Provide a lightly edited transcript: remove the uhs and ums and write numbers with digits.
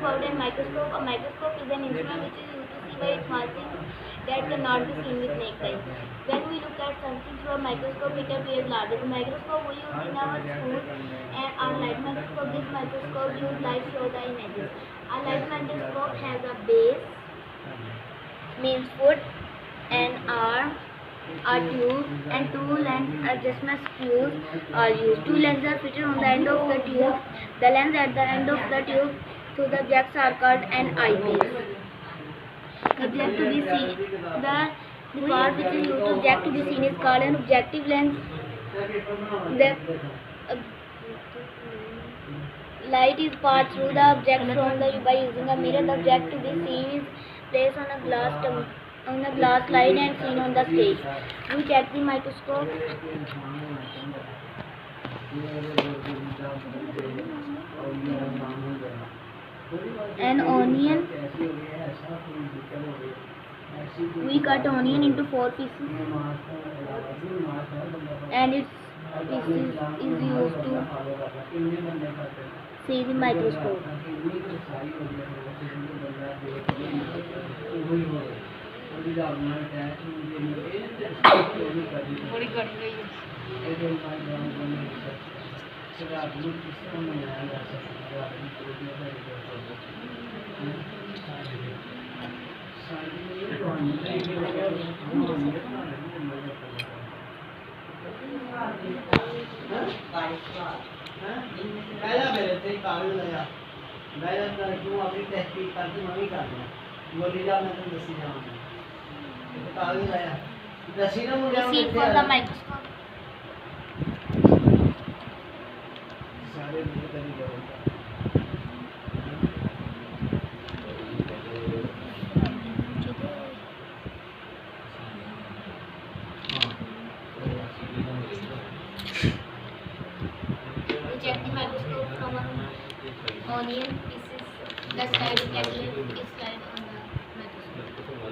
about a microscope. A microscope is an instrument which is used to see very small things that cannot be seen with naked eye. When we look at something through a microscope, it appears larger. The microscope we use in our school and our light microscope. This microscope uses light to show the images. A light microscope has a base, means foot, and arm, a tube, and two lens adjustment screws are used. Two lenses are fitted on the end of the tube. The lens at the end of the tube to the objects are called an eyepiece. The object to be seen, the part which is used to object to be seen is called an objective lens. The light is passed through the object from the by using a mirror. The object to be seen is placed on a glass slide and seen on the stage. We check the microscope. An onion. We cut onion into 4 pieces, and its pieces is used to see the microscope. See for the microscope. Check the microscope from onion pieces. The slide is